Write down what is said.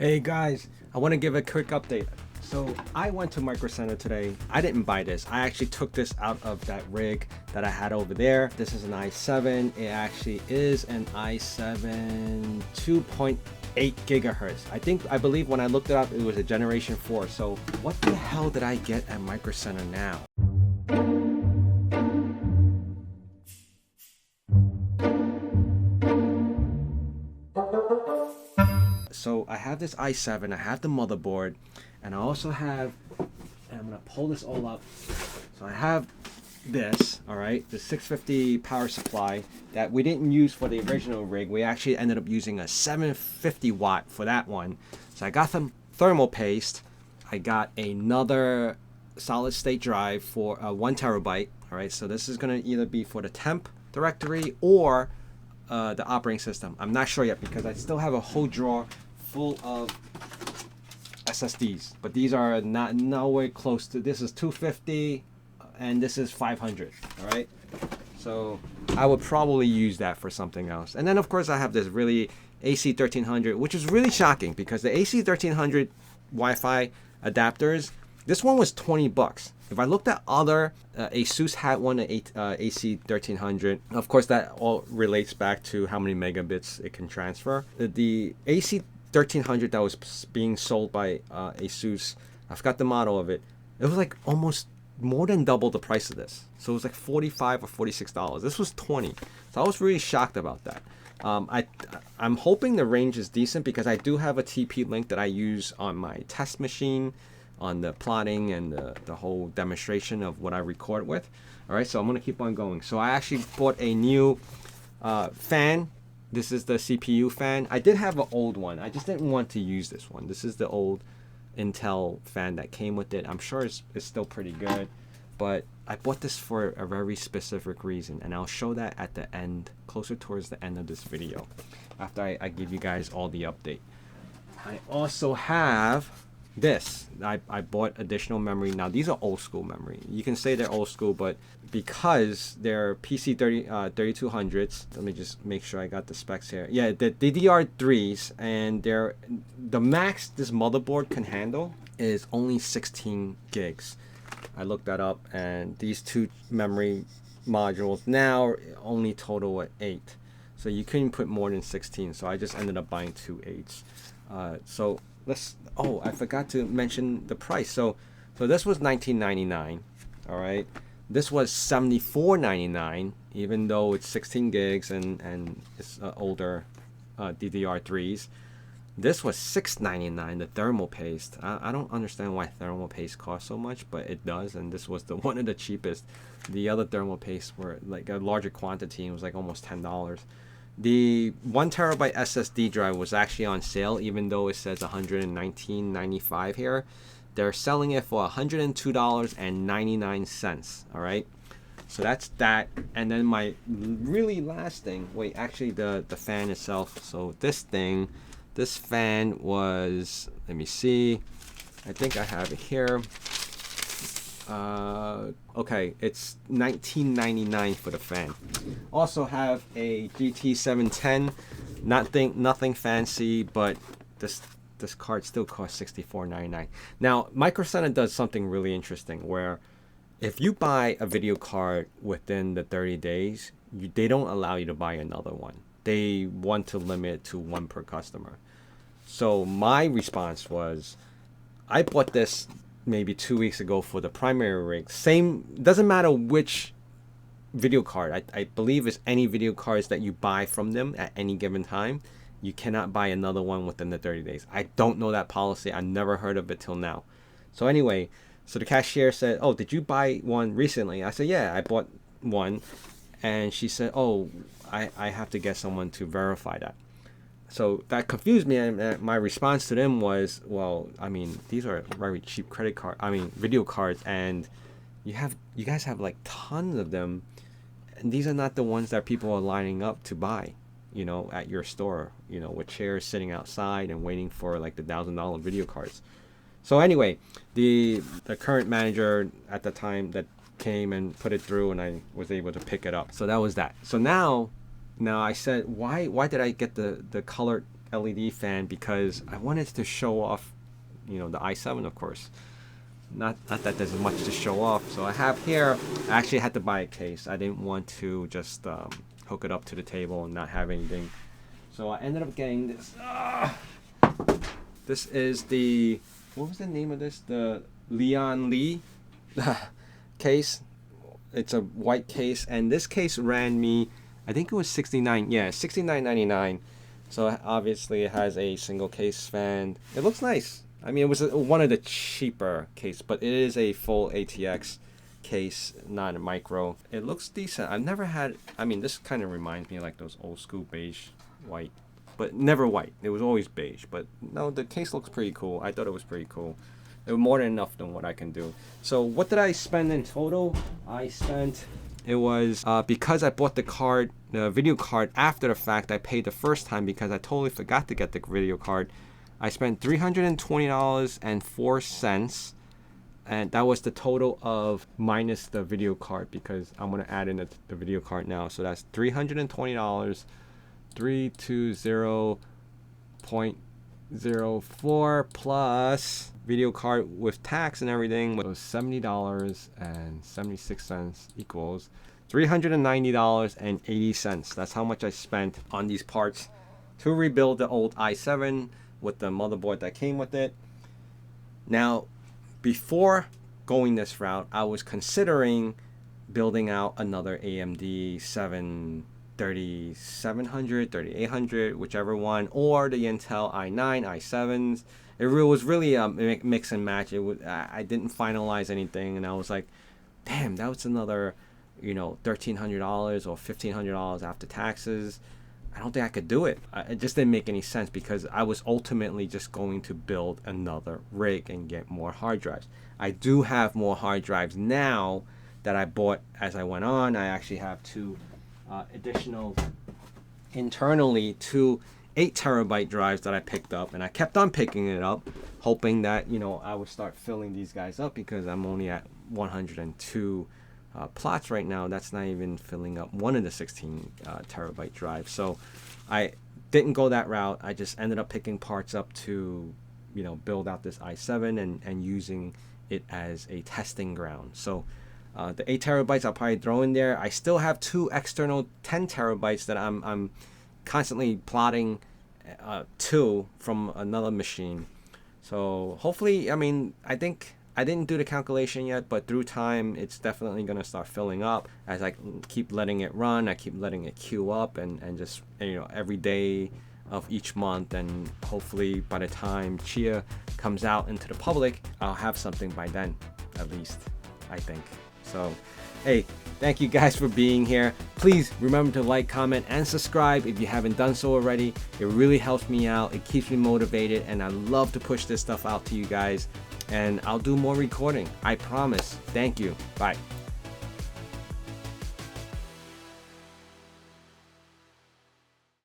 Hey guys, I want to give a quick update. So I went to Micro Center today. I didn't buy this. I actually took this out of that rig that I had over there. This is an i7. It actually is an i7 2.8 gigahertz. I believe when I looked it up, it was a generation 4. So what the hell did I get at Micro Center now? So I have this i7, I have the motherboard, and I also have, and I'm gonna pull this all up. So I have this, all right, the 650 power supply that we didn't use for the original rig. We actually ended up using a 750 watt for that one. So I got some thermal paste. I got another solid state drive for 1 terabyte. All right, so this is gonna either be for the temp directory or the operating system. I'm not sure yet because I still have a whole drawer full of SSDs, but these are not nowhere close to. This is 250 and this is 500. All right, so I would probably use that for something else. And then of course I have this really AC1300, which is really shocking because the AC1300 Wi-Fi adapters, this one was 20 bucks. If I looked at other, Asus had one at AC1300. Of course, that all relates back to how many megabits it can transfer. The AC1300 that was being sold by Asus, I forgot the model of it. It was like almost more than double the price of this. So it was like $45 or $46. This was 20. So I was really shocked about that. I'm hoping the range is decent because I do have a TP-Link that I use on my test machine, on the plotting and the whole demonstration of what I record with. All right, so I'm gonna keep on going. So I actually bought a new fan. This is the CPU fan. I did have an old one. I just didn't want to use this one. This is the old Intel fan that came with it. I'm sure it's still pretty good, but I bought this for a very specific reason, and I'll show that at the end, closer towards the end of this video, after I give you guys all the update. I also have this. I bought additional memory. Now these are old school memory. You can say they're old school, but because they're PC 3200s, let me just make sure I got the specs here. Yeah, the DDR3s, and the max this motherboard can handle is only 16 gigs. I looked that up, and these two memory modules now only total at 8. So you couldn't put more than 16. So I just ended up buying 2 8s. So I forgot to mention the price. So this was $19.99. All right, this was $74.99, even though it's 16 gigs and it's older DDR3s. This was $6.99, the thermal paste. I don't understand why thermal paste costs so much, but it does, and this was one of the cheapest. The other thermal paste were like a larger quantity, and it was like almost $10. The 1 terabyte SSD drive was actually on sale, even though it says $119.95 here. They're selling it for $102.99. All right, so that's that. And then my really last thing. Wait, actually the fan itself. So this fan was. Let me see. I think I have it here. Okay, it's $19.99 for the fan. Also have a GT710. Nothing fancy, but this card still costs $64.99. Now, Micro Center does something really interesting where if you buy a video card within the 30 days, they don't allow you to buy another one. They want to limit it to 1 per customer. So my response was, I bought this maybe 2 weeks ago for the primary rig. Same, doesn't matter which video card. I believe it's any video cards that you buy from them at any given time. You cannot buy another one within the 30 days. I don't know that policy. I never heard of it till now. So anyway, so the cashier said, "Oh, did you buy one recently?" I said, "Yeah, I bought one." And she said, "Oh, I have to get someone to verify that." So that confused me, and my response to them was, well, I mean, these are very cheap video cards, and you guys have like tons of them, and these are not the ones that people are lining up to buy, at your store, with chairs sitting outside and waiting for like the $1,000 video cards. So anyway, the current manager at the time that came and put it through, and I was able to pick it up. So that was that. So now I said, why did I get the colored LED fan because I wanted to show off, you know, the i7, of course. Not that there's much to show off. So I have here, I actually had to buy a case. I didn't want to just hook it up to the table and not have anything. So I ended up getting this. This is the, what was the name of this? The Leon Lee case. It's a white case, and this case ran me, I think it was $69.99. So obviously it has a single case fan. It looks nice. I mean, it was one of the cheaper case, but it is a full ATX case, not a micro. It looks decent. I've never had, I mean, this kind of reminds me of like those old school beige white, but never white. It was always beige. But no, the case looks pretty cool. I thought it was pretty cool. It was more than enough than what I can do. So what did I spend in total? It was because I bought the video card after the fact. I paid the first time because I totally forgot to get the video card. I spent $320.04, and that was the total of minus the video card because I'm gonna add in the video card now. So that's $320, 320.04 plus video card with tax and everything was $70.76 equals $390.80. That's how much I spent on these parts to rebuild the old i7 with the motherboard that came with it. Now, before going this route, I was considering building out another AMD 3700, 3800, whichever one, or the Intel i9, i7s. It was really a mix and match. I didn't finalize anything, and I was like, damn, that was another, you know, $1,300 or $1,500 after taxes. I don't think I could do it. It just didn't make any sense because I was ultimately just going to build another rig and get more hard drives. I do have more hard drives now that I bought as I went on. I actually have two additional internally 2 8-terabyte drives that I picked up, and I kept on picking it up, hoping that, you know, I would start filling these guys up because I'm only at 102 plots right now. That's not even filling up one of the 16 terabyte drives. So I didn't go that route. I just ended up picking parts up to, you know, build out this i7 and using it as a testing ground. So the 8 terabytes I'll probably throw in there. I still have 2 external 10 terabytes that I'm constantly plotting to from another machine. So hopefully, I mean, I think I didn't do the calculation yet, but through time, it's definitely going to start filling up as I keep letting it run. I keep letting it queue up and just, you know, every day of each month. And hopefully by the time Chia comes out into the public, I'll have something by then, at least, I think. So, hey, thank you guys for being here. Please remember to like, comment, and subscribe if you haven't done so already. It really helps me out. It keeps me motivated, and I love to push this stuff out to you guys. And I'll do more recording. I promise. Thank you. Bye.